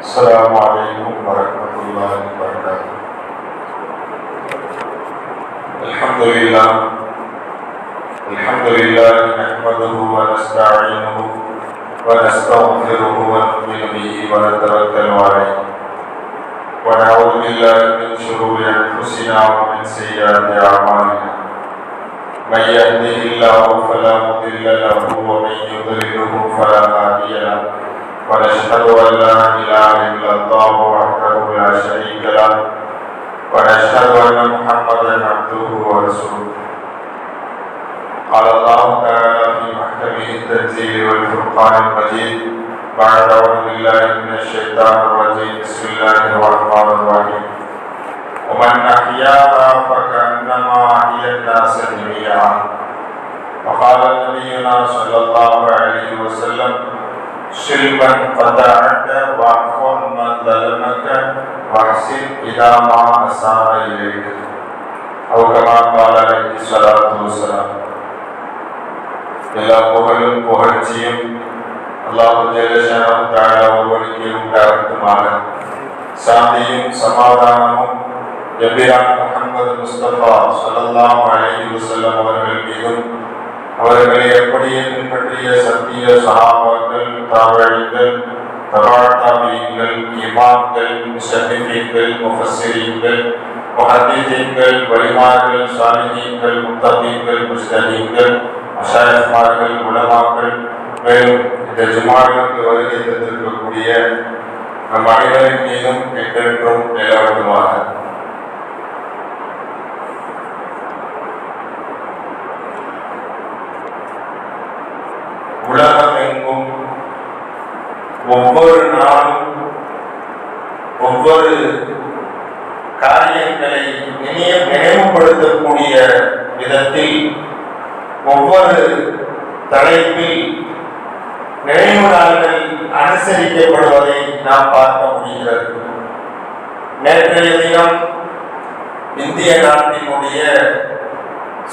السلام عليكم ورحمة الله وبركاته. الحمد لله نحمده ونستعينه ونستغفره ونؤمن به ونتوكل عليه ونعوذ بالله من شرور أنفسنا ومن سيئات أعمالنا. من يهده الله فلا مضل له ومن يضلله فلا هادي له. ونشهد أن لا إله إلا الله وحده لا شريك له ونشهد أن محمدا عبده ورسوله. قال الله تعالى في محكمه التنزيل والفرقان المجيد بعد أعوذ بالله من الشيطان الرجيم بسم الله الرحمن الرحيم. ومن أحياها فكأنما أحيا الناس جميعا. وقال نبينا صلى الله عليه وسلم صل من قطعك واعف عمن ظلمك واحسن إذا ما أساء إليك أو كما قال عليه الصلاة والسلام. எல்லா புகழும் புகழ்ச்சியும் அல்லாஹ் ஜல்ல ஷானஹு தஆலா ஒருவனுக்கே உண்டாகட்டுமாக. சாந்தியும் சமாதானமும் எம்பிரான் முஹம்மது முஸ்தபா ஸல்லல்லாஹு அலைஹி வஸல்லம் அவர்கள் மீதும் அவர்களை எப்படியே பின்பற்றிய சத்திய சஹாபாக்கள், தாபிஈன்கள், தபாஅத்தாபிஈன்கள், இமாம்கள், முஸன்னிஃபீன்கள், முஃபஸ்ஸிரீன்கள், முஹத்திஸீன்கள், வலிமார்கள், சாலிஹீன்கள், முத்தகீன்கள், முஜ்தஹீன்கள், மஷாயிக்மார்கள், உலமாக்கள், மேலும் இந்த ஜுமாவுக்கு வருகை தந்திருக்கக்கூடிய நம் அனைவரின் மீதும் என்றென்றும் நிலவட்டுமாக. உலகமெங்கும் ஒவ்வொரு நாளும் ஒவ்வொரு காரியங்களை நினைவுபடுத்தக்கூடிய விதத்தில் ஒவ்வொரு தலைப்பில் நினைவு நாள்கள் அனுசரிக்கப்படுவதை நாம் பார்க்க முடிகிறது. நேற்றைய தினம் இந்திய நாட்டினுடைய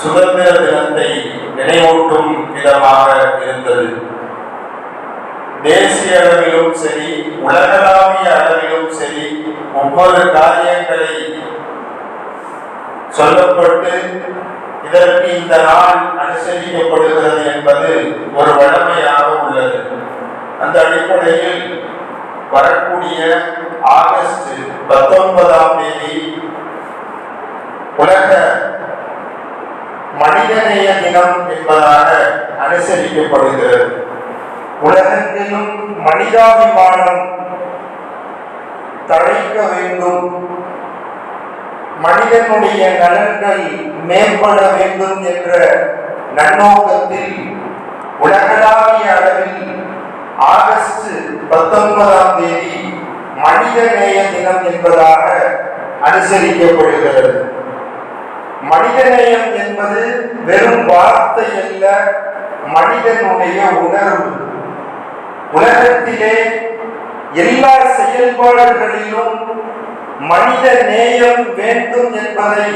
சுதந்திர தினத்தை நினைவூட்டும் விதமாக இருந்தது. தேசிய அளவிலும் சரி, உலகளாவிய அளவிலும் சரி, ஒவ்வொரு காரியங்களை சொல்லப்பட்டு இதற்கு இந்த நாள் அனுசரிக்கப்படுகிறது என்பது ஒரு வழமையாக உள்ளது. அந்த அடிப்படையில் வரக்கூடிய ஆகஸ்ட் 19ஆம் தேதி உலக மனிதநேய தினம் என்பதாக அனுசரிக்கப்படுகிறது. உலகத்திலும் மனிதாபிமானம் தழைக்க வேண்டும், மனிதனுடைய நலன்கள் மேம்பட வேண்டும் என்ற நன்னோக்கத்தில் உலகளாவிய அளவில் ஆகஸ்ட் 19ஆம் தேதி மனிதநேய தினம் என்பதாக அனுசரிக்கப்படுகிறது. மனிதநேயம் என்பது வெறும் வார்த்தை அல்ல, மனிதனுடைய உணர்வு. உலகத்திலே எல்லா செயல்பாடுகளிலும் மனித நேயம் வேண்டும் என்பதை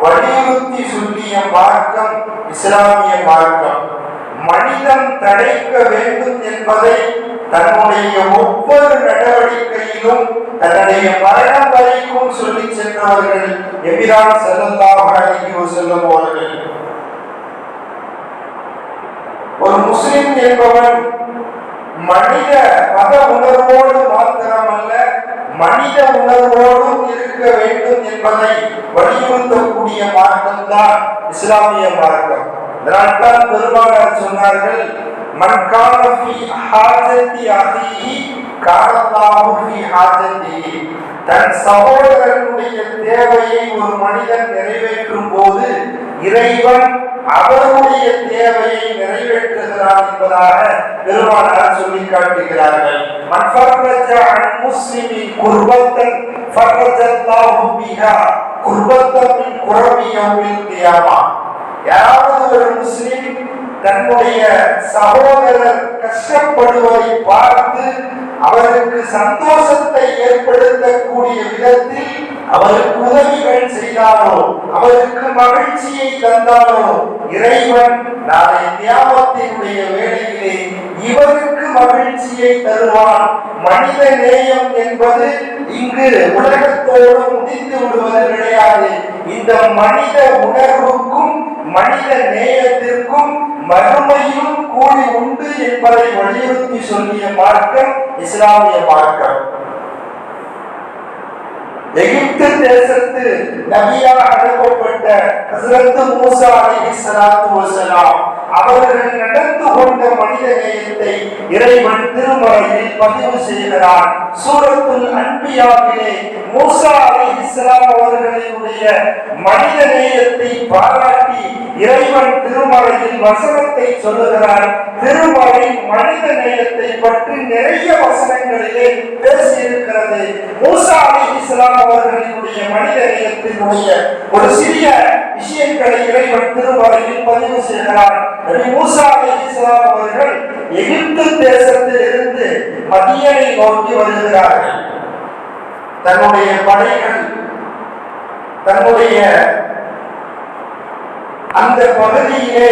வலியுறுத்தி சொல்லிய மார்க்கம் இஸ்லாமிய மார்க்கம். மனிதன் தழைக்க வேண்டும் என்பதை தன்னுடைய ஒவ்வொரு நடவடிக்கையிலும் தன்னுடைய மரணம் வரைக்கும் சொல்லி சென்றவர்கள் எபிரான் ஸல்லல்லாஹு அலைஹி வஸல்லம் அவர்கள். ஒரு முஸ்லிம் என்பவன் மனித மத உணர்வோடு மாத்திரமல்ல, மனித உணர்வோடும் இருக்க வேண்டும் என்பதை வலியுறுத்தக்கூடிய மார்க்கம் தான் இஸ்லாமிய மார்க்கம். அதனால்தான் பெருமானார் சொன்னார்கள், மன் கான ஃபீ ஹாஜத்தி அஹீஹி கான அல்லாஹு ஃபீ ஹாஜத்திஹி. தன் சகோதரனுடைய தேவையை ஒரு மனிதன் நிறைவேற்றும் போது இறைவன் அவருடைய தேவையை நிறைவேற்றுகிறார் என்பதாக பெருமானார் சொல்லி காட்டுகிறார்கள். மன் ஃபர்ரஜ அன் முஸ்லிமின் குர்பத்தன் ஃபர்ரஜல்லாஹு பிஹா குர்பத்தன் மின் குரபி யௌமில் கியாமா. யாராவது ஒரு முஸ்லிம் தன்னுடைய சகோதரர் கஷ்டப்படுவதை பார்த்து அவருக்கு சந்தோஷத்தை ஏற்படுத்தக்கூடிய விதத்தில் அவருக்கு உதவிகள் செய்தாரோ, அவருக்கு மகிழ்ச்சியை தந்தாரோ, இறைவன் நாளை கியாமத்தினுடைய வேளையிலே இவருக்கு மகிழ்ச்சியை தரும் தருவான். மனித நேயம் என்பது இங்கு உலகத்தோடு முடிந்து விடுவது கிடையாது. இந்த மனித உணர்வுக்கும் மனித நேயத்திற்கும் மறுமையும் கூலி உண்டு என்பதை வலியுறுத்தி சொல்லிய மார்க்கம் இஸ்லாமிய மார்க்கம். எகிப்து தேசத்து நபியாக அனுப்பப்பட்ட ஹஸ்ரத் மூசா அலைஹிஸ்ஸலாத்து வஸலாம் அவர்கள் நடந்து கொண்ட மனித நேயத்தை இறைவன் திருமறையில் பதிவு செய்கிறார். சூரத்துல் அன்பியாவிலே மூசா அலைஹிஸ்ஸலாம் அவர்களுடைய மனித நேயத்தை பாராட்டி இறைவன் திருமறையில் வசனத்தை சொல்லுகிறார். திருமறை மனித நேயத்தை பற்றி நிறைய வசனங்களிலே பேசியிருக்கிறது. மூசா அலைஹிஸ்ஸலாம் அவர்களுடைய மனித நேயத்தினுடைய ஒரு சிறிய விஷயங்களை இறைவன் திருமறையில் பதிவு செய்கிறார். நபி மூசா அலைஹிஸ்ஸலாம் அவர்கள் எகிப்து தேசத்தில் இருந்து மதியனை நோக்கி வருகிறார்கள். தன்னுடைய படைகள் தன்னுடைய அந்த பகுதியிலே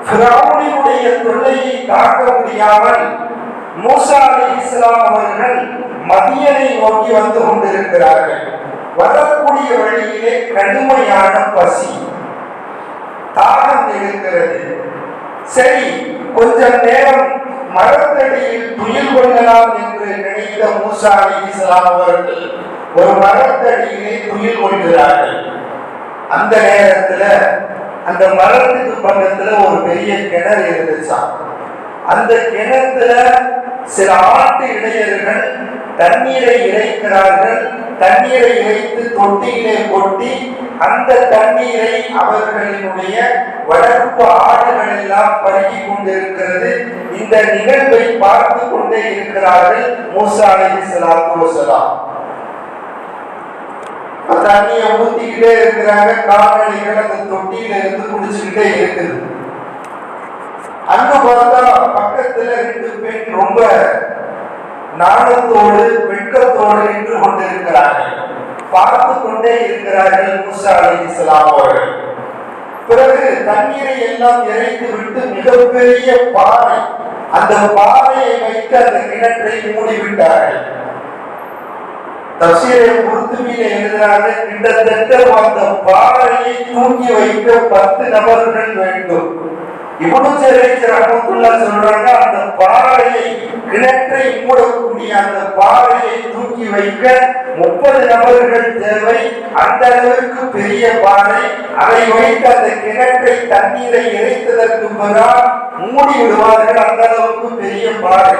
ஃபிரௌனுடைய தொல்லையை தாக்க முடியாமல் மூசா அலைஹிஸ்ஸலாம் அவர்கள் மதியனை நோக்கி வந்து கொண்டிருக்கிறார்கள். வரக்கூடிய வழியிலே கடுமையான பசி, தாகம் இருக்கிறது. சரி, கொஞ்சம் நேரம் மரத்தடியில் துயில் கொள்ளலாம் என்று நினைத்த மூசா அலைஹிஸ்ஸலாம் அவர்கள் ஒரு மரத்தடியிலே துயில் கொள்கிறார்கள். அந்த நேரத்துல அந்த மரத்துக்கு பக்கத்துல ஒரு பெரிய கிணறு இருந்துச்சாம். அந்த கிணத்துல சில ஆட்டு இடையர்கள் தண்ணீரை இறைக்கிறார்கள். தண்ணீரை இறைத்து தொட்டியிலே கொட்டி அந்த தண்ணீரை அவர்களினுடைய வளர்ப்பு ஆடுகள் எல்லாம் பருகி கொண்டிருக்கிறது. இந்த நிகழ்வை பார்த்து கொண்டே இருக்கிறார்கள் மூசா அலைஹிஸ்ஸலாத்து வஸலாம். தண்ணியை ஊத்திக்கிட்டே இருக்கிறாங்க. கால்நடைகள் அந்த தொட்டியில இருந்து குடிச்சுக்கிட்டே இருக்குது. அங்க பார்த்தா பக்கத்துல 2 பெண் ரொம்ப நாணத்தோடு வெட்கத்தோடு நின்று கொண்டிருக்கிறார்கள். பார்த்து கொண்டே இருக்கிறார்கள் மூசா அலைஹிஸ்ஸலாம் அவர்கள். பிறகு தண்ணீரை எல்லாம் இறைத்து விட்டு மிகப்பெரிய பாறை, அந்த பாறையை வைத்து அந்த கிணற்றை மூடிவிட்டார்கள். தஃசீரை குர்துபியில எழுதுறாங்க, கிட்டத்தட்ட அந்த பாறையை தூக்கி வைக்க 10 நபர்கள் வேண்டும். இப்னு ஜரீர் ரஹ்மத்துல்லாஹி சொல்றாங்க, அந்த பாறையை கிணற்றை மூடக்கூடிய அந்த பாறையை தூக்கி வைக்க 30 நபர்கள் தேவை. அந்த அளவுக்கு பெரிய பாறை. அதை வைத்து அந்த கிணற்றை தண்ணீரை இறைத்ததற்கு பிறகு மூடி விடுவார்கள். அந்த அளவுக்கு பெரிய பாறை.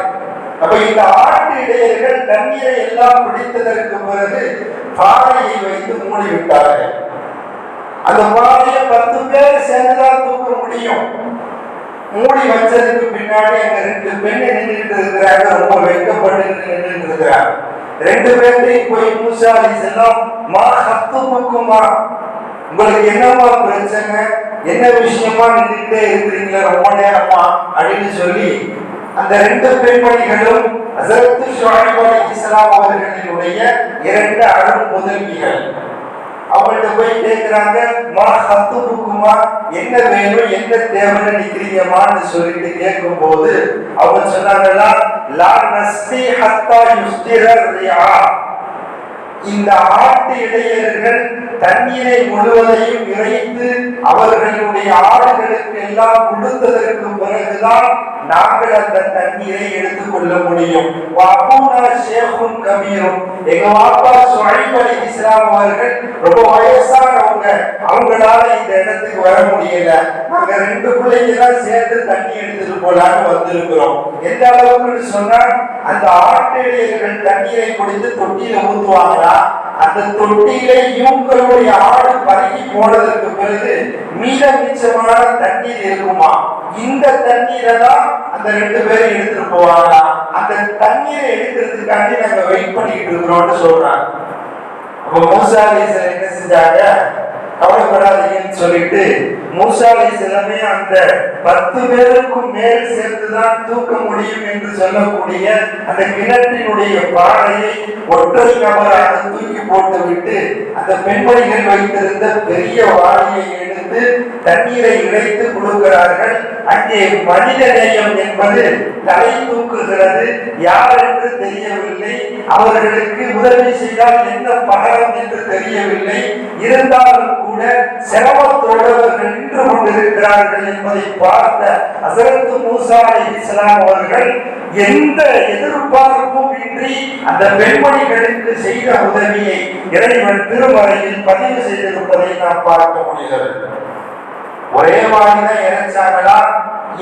அப்ப இந்த ஆட்டு இடையர்கள் தண்ணீரை எல்லாம் பிடித்ததற்கு பிறகு பாறையை வைத்து மூடிவிட்டார்கள். அந்த பாறையை 10 பேர் சேர்ந்துதான் தூக்க முடியும். மூடி வச்சதுக்கு பின்னாடி அங்க 2 பெண் நின்றுட்டு இருக்கிறாங்க. ரொம்ப வெட்கப்பட்டு நின்றுட்டு இருக்கிறாங்க. 2 பேர்த்தையும் போய் மூசா அலைஹிஸ்ஸலாம், மா ஹத்துபுக்குமா, உங்களுக்கு என்னமா பிரச்சனை, என்ன விஷயமா நின்றுட்டே இருக்கிறீங்களா ரொம்ப நேரமா அப்படின்னு சொல்லி அந்த 2 பெண்மணிகளும் ஹஸரத் ஷுஐப் அலைஹிஸ்ஸலாம் அவர்களுடைய 2 அருள் முதல்விகள். அவங்கள்ட்ட போய் கேட்கிறாங்க, மா ஹத்துபுக்குமா, என்ன வேணும், என்ன தேவைன்னு நிக்கிறீங்கம்மான்னு சொல்லிட்டு கேட்கும் போது அவங்க சொன்னாங்களா, லா நஸ்தி ஹத்தா யுஸ்திரர் ரியா, இந்த ஆட்டு இடையர்கள் தண்ணீரை முழுவதையும் இறைத்து அவர்களுடைய ஆடுகளுக்கு எல்லாம் கொடுத்ததற்கு பிறகுதான் நாங்கள் அந்த தண்ணீரை எடுத்துக்கொள்ள முடியும். எங்க வாப்பா ஷுஐப் அலைஹிஸ்ஸலாம் அவர்கள் ரொம்ப வயசானவங்க, அவங்களால இந்த இடத்துக்கு வர முடியல. நாங்க 2 பிள்ளைங்க தான் சேர்ந்து தண்ணி எடுத்துட்டு போலான்னு வந்திருக்கிறோம். எந்த அளவுக்கு சொன்னா, அந்த ஆட்டிடையர்கள் தண்ணீரை குடித்து தொட்டியில ஊத்துவாங்களா, அந்த தொட்டியில இவங்களுடைய ஆடு பருகி போனதற்கு பிறகு மிச்சமான தண்ணீர் இருக்குமா, இந்த தண்ணீரை தான் அந்த 2 பேரும் எடுத்துட்டு போவாங்களா. அந்த தண்ணீரை எடுக்கிறதுக்காண்டி நாங்க வெயிட் பண்ணிட்டு இருக்கிறோம்னு சொல்றாங்க. அப்ப மூசா அலைஹிஸ்ஸலாம் என்ன செஞ்சாங்க, கவலைப்படாதீங்கன்னு சொல்லிட்டு மூசா அலைஹிஸ்ஸலாமே அந்த 10 பேருக்கும் மேல் சேர்த்துதான் தூக்க முடியும் என்று சொல்லக்கூடிய அந்த கிணற்றினுடைய பாறையை ஒற்றை நபராக தூக்கி போட்டு விட்டு அந்த பெண்மணிகள் வைத்திருந்த பெரிய வாளியை எடுத்து தண்ணீரை இறைத்து கொடுக்கிறார்கள். அங்கே மனிதநேயம் என்பது தலை தூக்குகிறது. யார் என்று தெரியவில்லை, அவர்களுக்கு உதவி செய்தால் என்ன பகரம் என்று தெரியவில்லை. இருந்தாலும் கூட சிரமத்தோடு அவர்கள் நின்று கொண்டிருக்கிறார்கள் என்பதை பார்த்த ஹஸரத் மூசா அலைஹிஸ்ஸலாம் அவர்கள் எந்த எதிர்பார்ப்பும் இன்றி அந்த பெண்மணிகளுக்கு செய்த உதவியை இறைவன் திருமறையில் பதிவு செய்திருப்பதை நாம் பார்க்க முடிகிறது. ஒரே மாதிரிதான் இறைச்சாங்களா?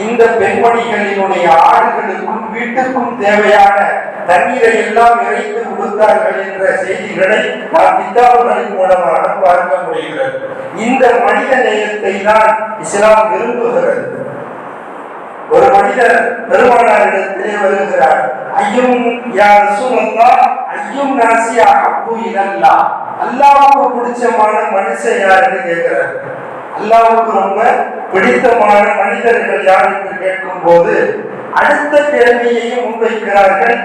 இந்த பெண்மணிகளினுடைய ஆடுகளுக்கும் வீட்டுக்கும் தேவையான தண்ணீரை எல்லாம் இறைத்து கொடுத்தார்கள் என்ற செய்திகளை நாம் கிதாபுகளின் மூலமாக பார்க்க முடிகிறது. இந்த மனித நேயத்தை தான் இஸ்லாம் விரும்புகிறது. ஒரு மனிதர் பெருமானாரிடத்திலே வருகிறார். ஐயும் யா ரசூலல்லாஹ் ஐயும் நாசி அஹப்பு இலல்லாஹ், அல்லாஹ்வுக்கு பிடிச்சமான மனுஷன் யாருன்னு கேட்கிறார். அல்லாஹ்வுக்கு ரொம்ப பிடித்தமான மனிதர்கள் யார் என்று கேட்கும் போது அடுத்த கேள்வியையும் முன்வைக்கிறார்கள்.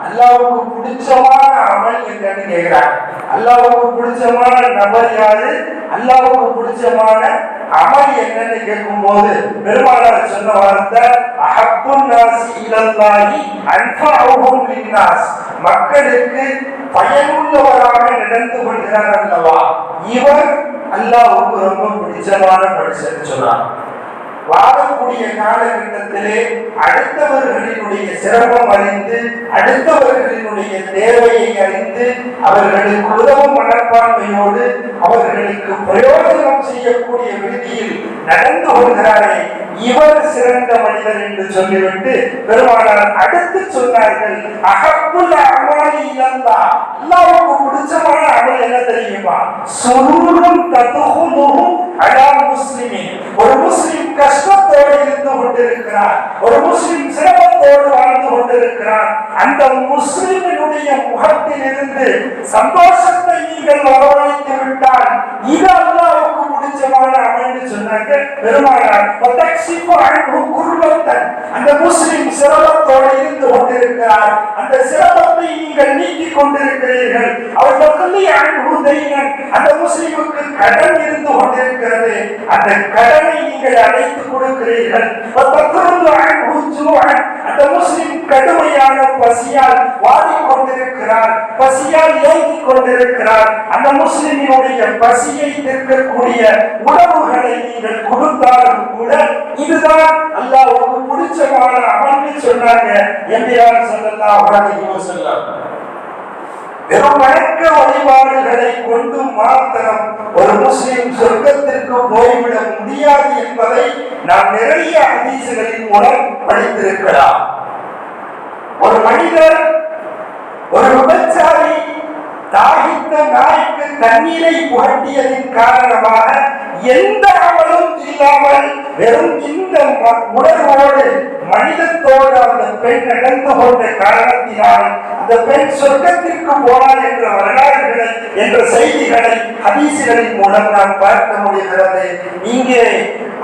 அல்லாஹ்வுக்கு பிடிச்சமான அமல் என்னன்னு கேட்கிறார். அல்லாஹ்வுக்கு பிடிச்சமான நபர் யாரு, அல்லாஹ்வுக்கு பிடிச்சமான அமல் என்னன்னு கேட்கும் போது பெருமானார் சொன்ன வார்த்தை அஹப்புன் நாசி இலல்லாஹி அன்ஃபஉஹும் லின்னாஸ், மக்களுக்கு பயனுள்ளவராக நடந்து கொள்கிறார் அல்லவா, இவர் அல்லாஹ்வுக்கு ரொம்ப பிடிச்சமான மனுஷன் சொன்னார். வாழக்கூடிய காலகட்டத்திலே அடுத்தவர்களினுடைய சிரமம் அறிந்து, அடுத்தவர்களினுடைய தேவையை அறிந்து, அவர்களுக்கு உதவும் மனப்பான்மையோடு அவர்களுக்கு பிரயோஜனம் செய்யக்கூடிய விதியில் நடந்து கொள்கிறாரே, இவர் சிறந்த மனிதர் என்று சொல்லிவிட்டு பெருமானார் அடுத்து சொன்னார்கள், அஹப்புல் அமாலி இலல்லாஹ், அல்லாஹ்வுக்கு பிடிச்சமான அமல் என்ன தெரியுமா? சுரூரும் ததுஹுலுஹு அலா முஸ்லிமின், ஒரு முஸ்லிம் கஷ்டத்தோடு இருந்து கொண்டிருக்கிறார், ஒரு முஸ்லிம் சிரமத்தோடு வாழ்ந்து கொண்டிருக்கிறார், அந்த முஸ்லிமினுடைய முகத்தில் இருந்து சந்தோஷத்தை நீங்கள் வரவழைத்து விட்டால் இது அல்லாஹ்வுக்கு பிடிச்சமான அமல் சொன்னாங்க பெருமானார். அந்த முஸ்லிம் சிரமத்தோடு இருந்து கொண்டிருக்கிறார், அந்த சிரமத்தை நீங்கள் நீக்கிக் கொண்டிருக்கிறீர்கள். அந்த முஸ்லிமுக்கு கடன் இருந்து கொண்டிருக்கிறது, அந்த கடனை நீங்கள் அடைத்து கொடுக்கிறீர்கள். அந்த முஸ்லிம் கடுமையான பசியால் வாடிக்கொண்டிருக்கிறார், பசியால் ஏங்கிக் கொண்டிருக்கிறார். அந்த முஸ்லிமினுடைய பசியை தீர்க்கக்கூடிய உணவுகளை நீங்கள் கொடுத்தாலும் கூட இதுதான் அல்லாஹ்வுக்கு பிடிச்சமான அமல்னு சொன்னாங்க எம்பிஆர் ஸல்லல்லாஹு அலைஹி வஸல்லம். வெறும் வணக்க வழிபாடுகளை கொண்டு மாத்திரம் ஒரு முஸ்லிம் சொர்க்கத்திற்கு போய்விட முடியாது என்பதை நாம் நிறைய ஹதீஸ்களின் மூலம் படித்திருக்கலாம். ஒரு மனிதர், ஒரு விபச்சாரி தாகித்த நாய்க்கு தண்ணீரை புகட்டியதின் காரணமாக எந்த அமலும் இல்லாமல் வெறும் இந்த உணர்வோடு மனிதத்தோடு அந்த பெண் நடந்து கொண்ட காரணத்தினால் அந்த பெண் சொர்க்கத்திற்கு போனார் என்ற வரலாறுகளை, என்ற செய்திகளை ஹதீஸ்களின் மூலம் நாம் பார்க்க முடிகிறது. இங்கே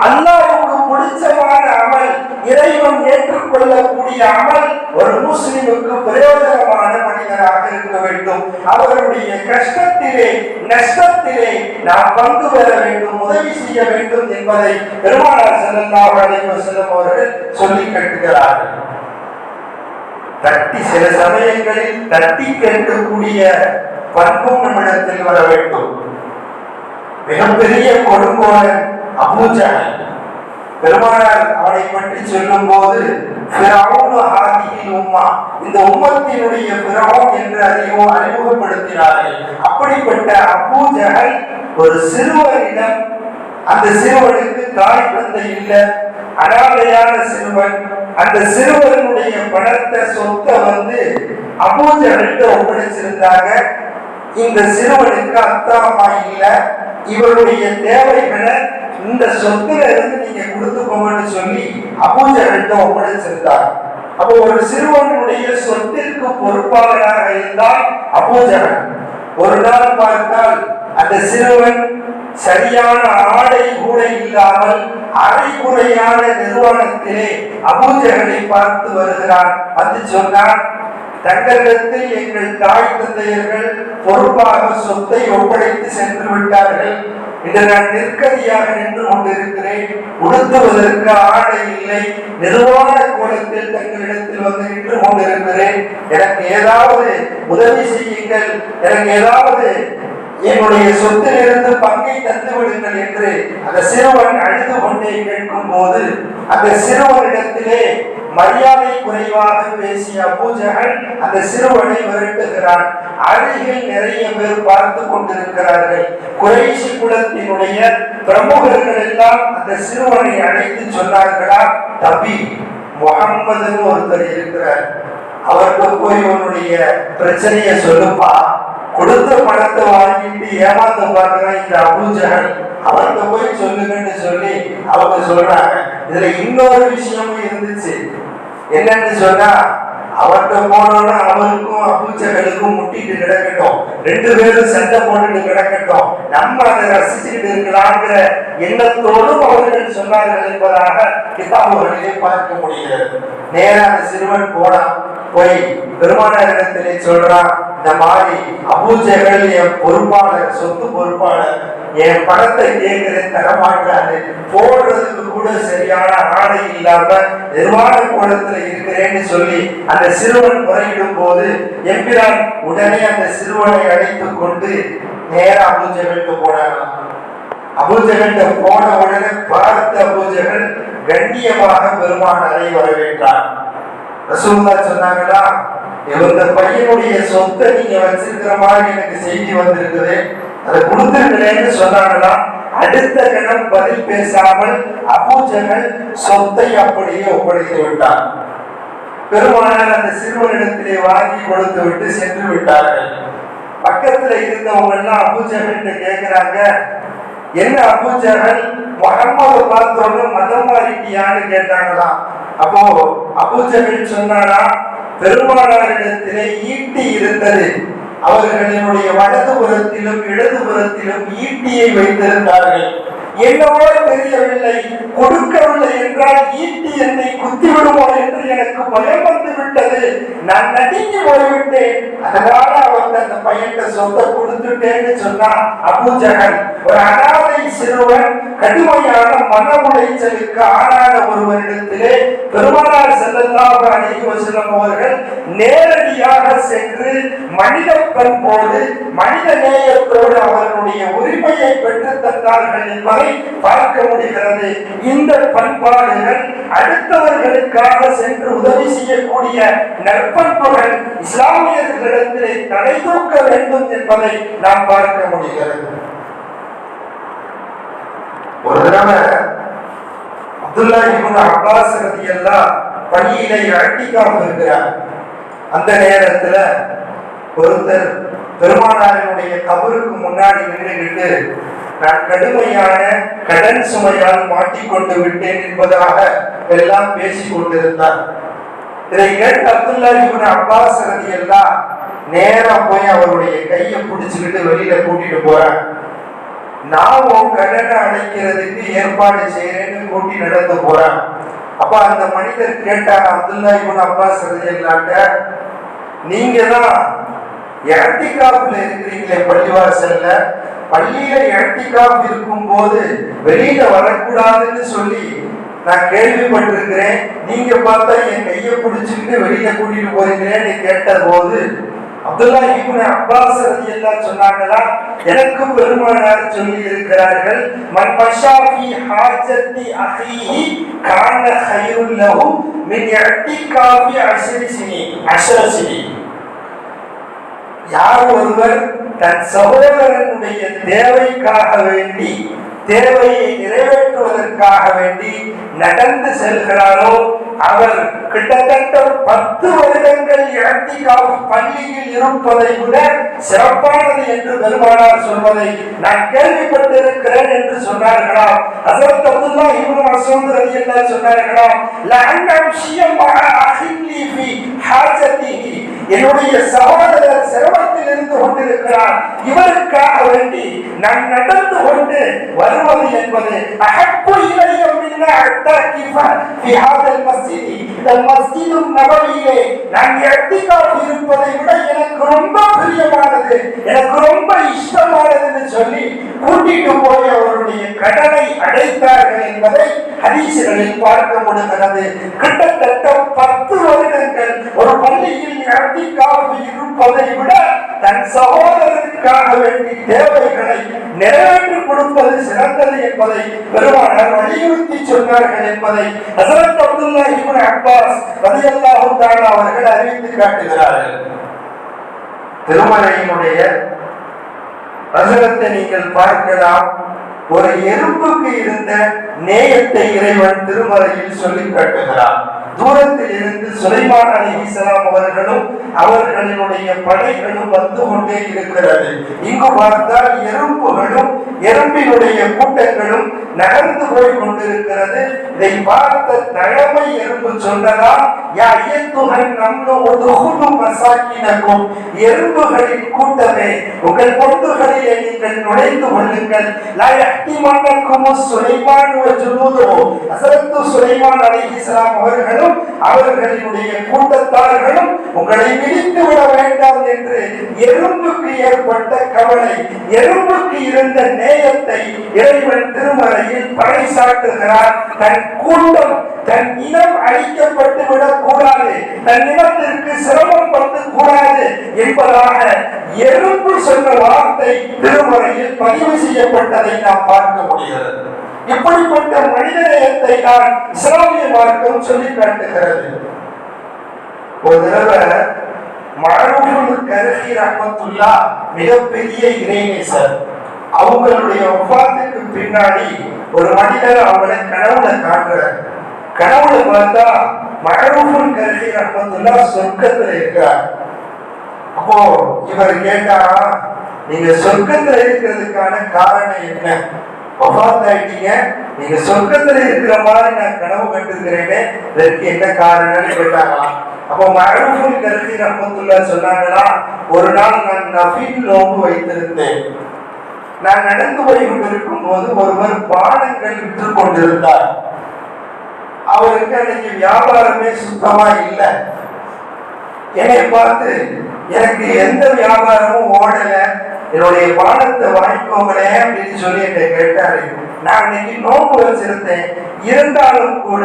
அல்லாஹ்வுக்கு பிடிச்சமான அமல், இறைவன் ஏற்றுக்கொள்ளக்கூடிய அமல் ஒரு முஸ்லிமுக்கு பிரயோஜனமான மனிதராக இருக்க வேண்டும். அவருடைய கஷ்டத்திலே நஷ்டத்திலே நாம் பங்கு பெற வேண்டும், உதவி செய்ய வேண்டும் என்பதை பெருமானார் ஸல்லல்லாஹு அலைஹி வஸல்லம் அவர்கள் சொல்லி காட்டுகிறார்கள். சில சமயங்களில் தட்டி கேட்கக்கூடிய பண்பும் நம்மிடத்தில் வர வேண்டும். மிகப்பெரிய கொடுங்கோலன் அபூ ஜஹல், பெருமானார் அவனை பற்றி சொல்லும் போது இந்த உம்மத்தினுடைய ஃபிரௌன் என்று அறிமுகப்படுத்தினார்கள். அப்படிப்பட்ட அபூ ஜஹல் ஒரு சிறுவனிடம், அந்த சிறுவனுக்கு தாய் தந்தை இல்லை, அனாதையான சிறுவன், அந்த சிறுவனுடைய பணத்தை சொத்தை அபூ ஜஹல்கிட்ட ஒப்படைச்சிருந்தாங்க. இந்த சிறுவனுக்கு அத்தா அம்மா இல்லை, இவருடைய தேவைகளை இந்த சொத்துல இருந்து நீங்க கொடுத்துக்கோங்கன்னு சொல்லி அபூ ஜஹல்கிட்ட ஒப்படைச்சிருந்தாங்க. அப்போ ஒரு சிறுவனுடைய சொத்திற்கு பொறுப்பாளராக இருந்தால் அபூ ஜஹல். ஒரு நாள் பார்த்தால் அந்த சிறுவன் சரியான ஆடை கூட இல்லாமல் அரைகுறையான நிறுவனத்திலே அபூ ஜஹலை பார்த்து வருகிறான். வந்து சொன்னான், தங்களிடத்தில் எங்கள் தாய் தந்தையர்கள் பொறுப்பாக சொத்தை ஒப்படைத்து சென்று விட்டார்கள். இன்று நான் நிற்கதியாக நின்று கொண்டிருக்கிறேன். உடுத்துவதற்கு ஆடை இல்லை. நிர்வாண கோலத்தில் தங்களிடத்தில் வந்து நின்று கொண்டிருக்கிறேன். எனக்கு ஏதாவது உதவி செய்யுங்கள், எனக்கு ஏதாவது என்னுடைய சொத்திலிருந்து பங்கை தந்து விடுங்கள் என்று அந்த சிறுவன் அழுது கொண்டே கேட்கும் போது அந்த சிறுவனிடத்திலே மரியாதை குறைவாக பேசிய அபூஜஹல் அந்த சிறுவனை விரட்டுகிறான். அருகில் நிறைய பேர் பார்த்து கொண்டிருக்கிறார்கள். குறைஷி குலத்தினுடைய பிரமுகர்கள் எல்லாம் அந்த சிறுவனை அழைத்து சொன்னார்களா, தம்பி முகம்மதுன்னு ஒருத்தர் இருக்கிறார், அவருக்கு போய் உன்னுடைய பிரச்சனையை சொல்லுப்பா, கொடுத்த பணத்தை வாங்கிட்டு ஏமாத்த பார்க்கிறான் இந்த அபூஜஹல், அவர்கிட்ட போய் சொல்லுங்கன்னு சொல்லி அவங்க சொல்றாங்க. இதுல இன்னொரு விஷயமும் இருந்துச்சு. என்னன்னு சொன்னா, அவர்கிட்ட போனோம்னா அவருக்கும் அபூஜஹலுக்கும் முட்டிட்டு கிடக்கட்டும், ரெண்டு பேரும் சண்டை போட்டுட்டு கிடக்கட்டும், நம்ம அதை ரசிச்சுட்டு இருக்கலாங்கிற எண்ணத்தோடும் அவர்கள் சொன்னார்கள் என்பதாக கிதாபுகளிலே பார்க்க முடிகிறது. நேரா அந்த சிறுவன் போனான். போய் பெருமானாரிடத்திலே சொல்றான், இந்த மாதிரி அபூஜஹல் என் பொறுப்பாளர், சொத்து பொறுப்பாளர், என் பணத்தை கேட்கிறேன் தரமாட்டாரு, போடுறதுக்கு கூட சரியான ஆடை இல்லாம நிர்வாண கோலத்துல இருக்கிறேன்னு சொல்லி அந்த சிறுவன் முறையிடும் போது எம்பிரான் உடனே அந்த சிறுவனை அழைத்துக் கொண்டு நேரா அபூஜஹலுக்கு போனாராம். அபூஜஹல்கிட்ட போன உடனே பார்த்த அபூஜஹல் கண்ணியமாக பெருமானாரை வரவேற்றார். ரசூலுல்லாஹ் சொன்னாங்களா, இந்த பையனுடைய சொத்தை நீங்க வச்சிருக்கிற மாதிரி எனக்கு செய்தி வந்திருக்குது, அதை கொடுத்துருக்கலன்னு சொன்னாங்களா. அடுத்த கணம் பதில் பேசாமல் அபூஜஹல் சொத்தை அப்படியே ஒப்படைத்து விட்டார். பெருமானார் அந்த சிறுவனிடத்திலே வாங்கி கொடுத்து விட்டு சென்று விட்டார்கள். பக்கத்துல இருந்தவங்க எல்லாம் அபூஜஹல்கிட்ட கேட்கிறாங்க, என்ன அபூஜஹல் முஹம்மது பார்த்தோன்னு மதம் மாறிட்டியான்னு கேட்டாங்களாம். அப்போ அபூஜஹல் சொன்னாரா, பெருமானாரிடத்திலே ஈட்டி இருந்தது, அவர்களினுடைய வலதுபுறத்திலும் இடதுபுறத்திலும் ஈட்டியை வைத்திருந்தார்கள், என்னவோ தெரியவில்லை, கொடுக்கவில்லை என்றால் ஈட்டி என்னை குத்தி விடுமோ என்று எனக்கு பயம் வந்து விட்டது, நான் நடுங்கி போய்விட்டேன், அதனால அவர் அந்த பையன்கிட்ட சொத்தை கொடுத்துட்டேன்னு சொன்னா அபூஜஹல். ஒரு அனாதை சிறுவன் கடுமையான மன உளைச்சலுக்கு ஆளான ஒருவரிடத்திலே பெருமானார் ஸல்லல்லாஹு அலைஹி வஸல்லம் அவர்கள் நேரடியாக சென்று மனித பண்போடு மனித நேயத்தோடு அவர்களுடைய உரிமையை பெற்று தந்தார்கள் என்பதை பார்க்க முடிகிறது. இந்த பண்பாடுகள் அடுத்தவர்களுக்காக சென்று உதவி செய்யக்கூடிய நற்பண்புகள் இஸ்லாமியர்களிடத்திலே தலை தூக்க வேண்டும் என்பதை நாம் பார்க்க முடிகிறது. ஒரு தடவை அப்துல்லாஹ் இப்னு அப்பாஸ் ரலியல்லாஹு பள்ளியில இஅ்திகாஃப் இருக்கிறார். அந்த நேரத்துல ஒருத்தர் பெருமானாரினுடைய கபருக்கு முன்னாடி நின்றுகிட்டு, நான் கடுமையான கடன் சுமையால் மாட்டிக்கொண்டு விட்டேன் என்பதாக எல்லாம் பேசிக் கொண்டிருந்தார். இதை கேட்டு அப்துல்லாஹ் இப்னு அப்பாஸ் ரலியல்லாஹு நேரா போய் அவருடைய கையை பிடிச்சுக்கிட்டு வெளியில கூட்டிட்டு போறேன், நான் உன் கடனை அடைக்கிறதுக்கு ஏற்பாடு செய்யறேன்னு கூட்டி நடந்து போறேன். அப்ப அந்த மனிதர் கேட்டார் அப்துல்லாஹ் இப்னு அப்பாஸ் ரலியல்லாஹு, நீங்க தான் இஅ்திகாஃப்ல இருக்கிறீங்களே பள்ளிவாசல்ல, பள்ளியில இஅ்திகாஃப் இருக்கும் போது வெளியில வரக்கூடாதுன்னு சொல்லி நான் கேள்விப்பட்டிருக்கிறேன், நீங்க பார்த்தா என் கையை பிடிச்சிட்டு வெளியில கூட்டிட்டு போறீங்களேன்னு கேட்ட போது அப்துல்லாஹ் இப்னு அப்பாஸ் ரலியல்லாஹு சொன்னாங்களா, எனக்கு பெருமானார் சொல்லி இருக்கிறார்கள், மன் மஷா ஃபீ ஹாஜத்தி அஹீஹி கான கைருல் லஹு மின் இஅ்திகாஃபி 10 சினி. யார் ஒருவர் தன் சகோதரனுடைய தேவைக்காக வேண்டி, தேவையை நிறைவேற்றுவதற்காக வேண்டி நடந்து செல்கிறாரோ அவர் கிட்டத்தட்ட 10 வருடங்கள் இஅ்திகாஃப் பள்ளியில் இருப்பதை விட சிறப்பானது என்று பெருமானார் சொல்வதை நான் கேள்விப்பட்டிருக்கிறேன் என்று சொன்னார்களாம். ஹஸரத் அப்துல்லாஹ் இப்னு மஸ்ஊத் ரலியல்லாஹு சொன்னார்களாம், லஅன் அம்ஷிய மஅ அஹில்லி ஃபீ ஹாஜத்திஹி, என்னுடைய சகோதரர் சிரமத்தில் இருந்து கொண்டிருக்கிறார், இவருக்காக வேண்டி நான் நடந்து கொண்டு வருவது என்பது அஹப்பு இலைய மின்ன அத்தகிஃப ஃபி ஹாதல் மஸ்ஜித், இந்த மஸ்ஜிது நபவியிலே நான் இஅ்திகாஃப் இருப்பதை விட எனக்கு ரொம்ப பிரியமானது, எனக்கு ரொம்ப இஷ்டமானதுன்னு சொல்லி கூட்டிட்டு போய் அவருடைய கடனை அடைத்தார்கள் என்பதை ஹதீஸ்களில் பார்க்க முடிகிறது. கிட்டத்தட்ட 10 வருடங்கள் ஒரு பள்ளியில் இஅ்திகாஃப் இருப்பதை விட தன் சகோதரருக்காக வேண்டி தேவைகளை நிறைவேற்றி கொடுப்பது சிறந்தது என்பதை பெருமானார் வலியுறுத்தி சொன்னார்கள் என்பதை ஹஸரத் அப்துல்லாஹ் இப்னு அப்பாஸ் ரலியல்லாஹு தஆலா அவர்கள் அறிவித்து காட்டுகிறார்கள். திருமறையினுடைய வசனத்தை நீங்கள் பார்க்கலாம். ஒரு எறும்புக்கு இருந்த நேயத்தை இறைவன் திருமறையில் சொல்லி காட்டுகிறார். தூரத்தில் இருந்து சுலைமான் அலைஹிஸ்ஸலாம் அவர்களும் அவர்களினுடைய படைகளும் வந்து கொண்டே இருக்கிறது. இங்கு பார்த்தால் எறும்புகளும் எறும்பினுடைய கூட்டங்களும் நகர்ந்து போய் கொண்டிருக்கிறது. இதை பார்த்த தலைமை எறும்பு சொன்னதா, யா அய்யத்துஹன் நம்லு உதுஹுலு மசாகினகும், எறும்புகளின் கூட்டமே உங்கள் பொந்துகளிலே நீங்கள் நுழைந்து கொள்ளுங்கள். லா யஹ்திமன்னகும் சுலைமான் வ ஜுனூதுஹு, ஹஸரத் சுலைமான் அலைஹிஸ்ஸலாம் அவர்களும் அவர்களினுடைய கூட்டத்தார்களும் உங்களை விழித்து விட வேண்டாம் என்று எறும்புக்கு ஏற்பட்ட கவலை, எறும்புக்கு இருந்த நேயத்தை இறைவன் திருமறையில் பறைசாட்டுகிறார். தன் கூட்டம், தன் இனம் அழிக்கப்பட்டு விடக் கூடாது, தன் இனத்திற்கு சிரமம் வந்து கூடாது என்பதாக எறும்பு சொன்ன வார்த்தை திருமறையில் பதிவு செய்யப்பட்டதை நாம் பார்க்க முடிகிறது. இப்படிப்பட்ட மனிதநேயத்தை தான் இஸ்லாமிய மார்க்கம் சொல்லி காட்டுகிறது. ஒரு தடவை மஅரூஃபுல் கர்ஹி ரஹ்மத்துல்லாஹ் மிகப்பெரிய இறைநேசர், அவங்களுடைய வஃபாத்துக்கு பின்னாடி ஒரு மனிதர் அவங்களை கனவுல காட்டுறார். கனவுல பார்த்தா மஅரூஃபுல் கர்ஹி ரஹ்மத்துல்லாஹ் சொர்க்கத்துல இருக்கிறார். அப்போ இவர் கேட்டா, நீங்க சொர்க்கத்துல இருக்கிறதுக்கான காரணம் என்ன? வஃபாத்தாயிட்டீங்க, நீங்க சொர்க்கத்துல இருக்கிற மாதிரி நான் கனவு கண்டிருக்கிறேனே, இதற்கு என்ன காரணம்னு கேட்டாங்களாம். அப்போ மஅரூஃபுல் கர்ஹி ரஹ்மத்துல்லாஹ் சொன்னாங்களா, ஒரு நாள் நான் நஃபில் நோன்பு வைத்திருந்தேன். நான் நடந்து போய் கொண்டிருக்கும் போது ஒருவர் பானங்கள் விற்று கொண்டிருந்தார். அவருக்கு அன்னைக்கு வியாபாரமே சுத்தமா இல்லை. என்னை பார்த்து, எனக்கு எந்த வியாபாரமும் ஓடல, என்னுடைய பானத்தை வாங்கிக்கோங்களே அப்படின்னு சொல்லி என்னை கேட்டாரு. நான் இன்னைக்கு நோன்பு வச்சிருந்தேன், இருந்தாலும் கூட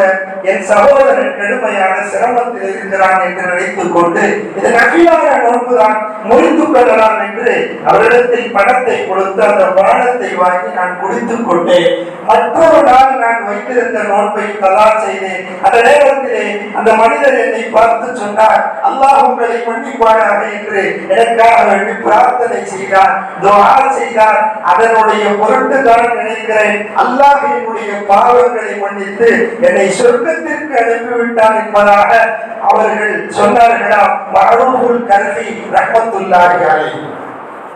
என் சகோதரன் கடுமையான சிரமத்தில் இருக்கிறான் என்று நினைத்துக் கொண்டு இது நபியான நோன்பு தான், முடித்து கொள்ளலாம் என்று அவரிடத்தில் பணத்தை கொடுத்து அந்த பானத்தை வாங்கி நான் குடித்துக் கொண்டேன். மற்றொரு நாள் நான் வைத்திருந்த நோன்பை கலா செய்தேன். அந்த நேரத்திலே அந்த மனிதர் என்னை பார்த்து சொன்னார், அல்லாஹ் உங்களை மன்னிப்பானாக என்று எனக்காக வேண்டி பிரார்த்தனை செய்தார், துஆ செய்தார். அதனுடைய பொருட்டு தான் நினைக்கிறேன், அல்லாஹ் என்னுடைய பாவங்களை மன்னித்து என்னை சொர்க்கத்திற்கு அனுப்பிவிட்டான் என்பதாக அவர்கள் சொன்னார்களாம். மஅரூஃபுல் கர்ஹி ரஹ்மத்துல்லாஹி அலைஹி.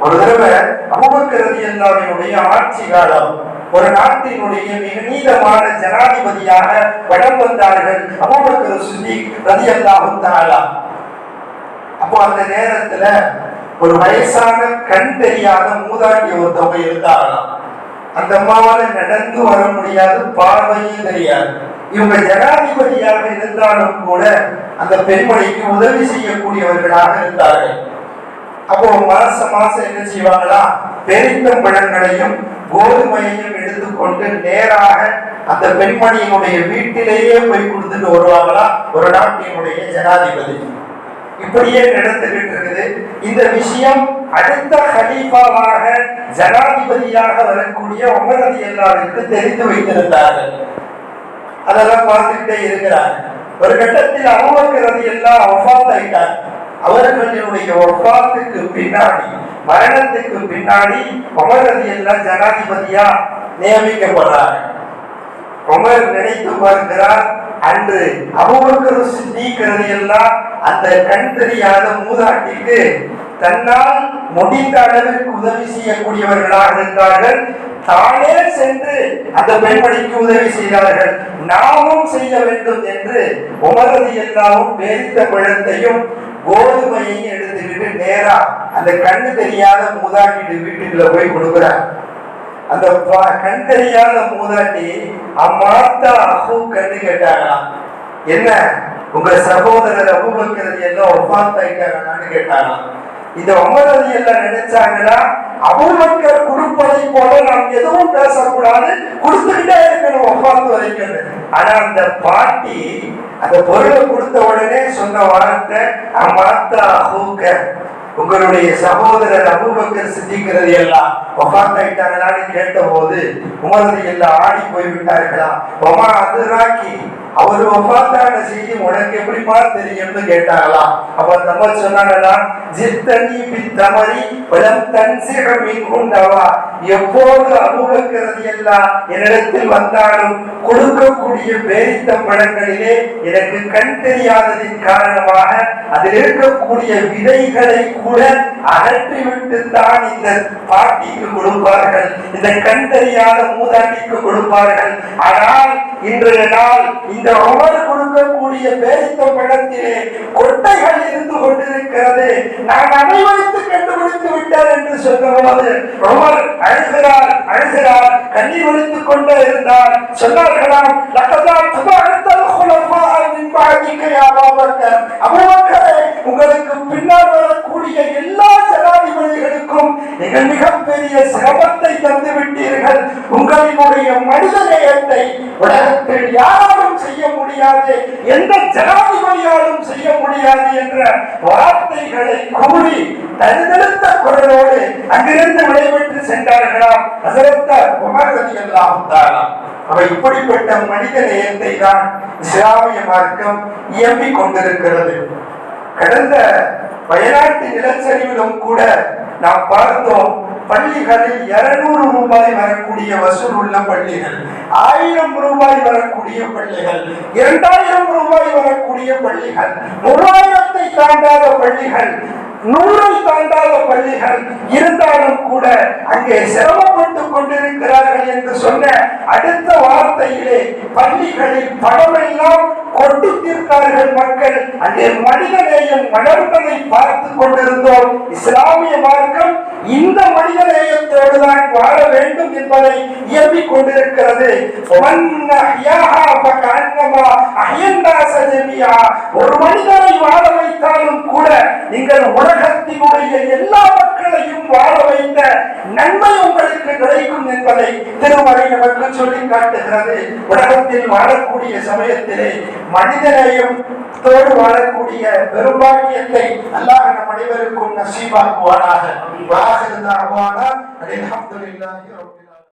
ஒரு தடவை அபூபக்கர் ரலியல்லாஹு அன்ஹுடைய ஆட்சி காலம், ஒரு நாட்டினுடைய மிக நீதமான ஜனாதிபதியாக வலம் வந்தார்கள் அபூபக்கர் சித்திக் ரலியல்லாஹு தஆலா. அப்போ அந்த நேரத்துல ஒரு வயசான கண் தெரியாத மூதாட்டி ஒருத்தவங்க இருந்தாங்களாம். அந்த அம்மாவால நடந்து வர முடியாது, பார்வையும் தெரியாது. இவங்க ஜனாதிபதியாக இருந்தாலும் கூட அந்த பெண்மணிக்கு உதவி செய்யக்கூடியவர்களாக இருந்தார்கள். அப்போ மாசம் என்ன செய்வாங்களா, பேரித்தம்பழங்களையும் கோதுமையையும் எடுத்துக்கொண்டு நேராக அந்த பெண்மணியினுடைய வீட்டிலேயே போய் கொடுத்துட்டு வருவாங்களா ஒரு நாட்டினுடைய ஜனாதிபதி. இப்படியே நடந்துகிட்டு இருக்குது. இந்த விஷயம் அடுத்த கலீஃபாவாக ஜனாதிபதியாக வரக்கூடிய உமர் ரலியல்லாஹு தெரிந்து வைத்திருந்தார்கள். அதெல்லாம் பார்த்துக்கிட்டே இருக்கிறாங்க. ஒரு கட்டத்தில் அபூபக்கர் ரலியல்லாஹு வஃபாத் ஆயிட்டார். அவர்களுடைய வஃபாத்துக்கு பின்னாடி, மரணத்துக்கு பின்னாடி உமர் ரலியல்லாஹு ஜனாதிபதியா நியமிக்கப்படுறாங்க. உமர் நினைத்து பார்க்கிறார், அன்று அபூபக்கர் சித்திக் ரலியல்லாஹு அந்த கண் தெரியாத மூதாட்டிக்கு தன்னால் முடிந்த அளவிற்கு உதவி செய்யக்கூடியவர்களாக இருந்தார்கள். தானே சென்று அந்த பெண்மணிக்கு உதவி செய்தார்கள். நாமும் செய்ய வேண்டும் என்று உமர் ரலியல்லாஹு பேரித்த பழத்தையும் கோதுமையையும் எடுத்துக்கிட்டு நேரா அந்த கண்ணு தெரியாத மூதாட்டிட்டு வீட்டுக்குள்ள போய் கொடுக்குறார். அந்த கண் தெரியாத மூதாட்டி அம்மாத்தா அஹூ கண்ணு கேட்டாங்களாம். என்ன உங்க சகோதரர் அபூபக்கர் எல்லாம் வஃபாத் ஆயிட்டாங்களான்னு கேட்டாங்களாம். இந்த உமர் எல்லாம் நினைச்சாங்கன்னா அபூபக்கர் கொடுப்பதை போல நாம் எதுவும் பேசக்கூடாது, கொடுத்துக்கிட்டே இருக்கணும் வஃபாத் வரைக்கும். ஆனா அந்த பாட்டி அந்த பொருளை கொடுத்த உடனே சொன்ன வார்த்தை அம்மாத்தா அஹூக்க, உங்களுடைய சகோதரர் அபூபக்கர் சித்திக்கிறது எல்லாம் வஃபாத் ஆயிட்டாங்களான்னு கேட்ட போது உமர் எல்லாம் ஆடி போய்விட்டார்களா. ஒமா அதுராக்கி, அவர் வஃபாத்தான செய்தி உனக்கு எப்படிமா தெரியும்னு கேட்டாங்களாம். அப்ப நம்ம சொன்னாங்களா, ஜித்தனி பித்தமரி வலம் தன்சிக மின்குண்டவா, எப்போது அபூபக்கர் எல்லாம் என்னிடத்தில் வந்தாலும் கொடுக்கக்கூடிய பேரித்தம் பழங்களிலே எனக்கு கண் தெரியாததின் காரணமாக அதில் இருக்கக்கூடிய விதைகளை கூட அகற்றிவிட்டு தான் இந்த பாட்டிக்கு கொடுப்பார்கள், இந்த கண் தெரியாத மூதாட்டிக்கு கொடுப்பார்கள். ஆனால் இன்றைய நாள் இந்த உமர் கொடுக்கக்கூடிய பேரித்தம் பழத்திலே கொட்டைகள் இருந்து கொண்டிருக்கிறது. நான் அதை வைத்து கண்டுபிடித்து விட்டேன் என்று சொன்னபோது உமர் அழுகிறார் அழுகிறார், கண்ணீர் ஒழித்துக் கொண்டே இருந்தார். சொன்னார்களாம், உங்களுக்கு பின்னால் வரக்கூடிய எல்லா ஜனாதிபதிகளுக்கும் நீங்கள் மிகப்பெரிய சிரமத்தை தந்து விட்டீர்கள். உங்களுடைய மனித நேயத்தை உலகத்தில் யாராலும் செய்ய முடியாது, எந்த ஜனாதிபதியாலும் செய்ய முடியாது என்ற வார்த்தைகளை கூறி தனித்தெடுத்த குரலோடு அங்கிருந்து விடைபெற்று சென்றார்களாம் ஹஸரத் உமர் ரலியல்லாஹு தஆலா. அவை இப்படிப்பட்ட மனித நேயத்தை தான் இஸ்லாமிய மார்க்கம் இயம்பிக் கொண்டிருக்கிறது. கடந்த வயநாட்டு நிலச்சரிவிலும் கூட நாம் பார்த்தோம், பள்ளிகளில் 200 ரூபாய் வரக்கூடிய வசூல் உள்ள பள்ளிகள், 1000 ரூபாய் வரக்கூடிய பள்ளிகள், 2000 ரூபாய் வரக்கூடிய பள்ளிகள், 3000 தாண்டாத பள்ளிகள், 100 தாண்டாத பள்ளிகள் இருந்தாலும் கூட அங்கே சிரமப்பட்டுக் கொண்டிருக்கிறார்கள் என்று சொன்ன அடுத்த வார்த்தையிலே பள்ளிகளில் பணமெல்லாம் கொண்டு தீர்த்தார்கள் மக்கள். அங்கே மனித நேயம் வளர்ந்ததை பார்த்து கொண்டிருந்தோம். இஸ்லாமிய மார்க்கம் இந்த மனித நேயத்தோடு தான் வாழ வேண்டும் என்பதை இயம்பிக் கொண்டிருக்கிறது. ஒரு மனிதனை வாழ வைத்தாலும் கூட நீங்கள் உலகத்தினுடைய எல்லா மக்களையும் வாழ வைத்த நன்மை உங்களுக்கு கிடைக்கும் என்பதை திருமறை நமக்கு சொல்லி காட்டுகிறது. உலகத்தில் வாழக்கூடிய சமயத்திலே மனிதநேயத்தோடு வாழக்கூடிய பெரும்பாக்கியத்தை அல்லாஹ் நம் அனைவருக்கும் நசீபாக்குவானாக.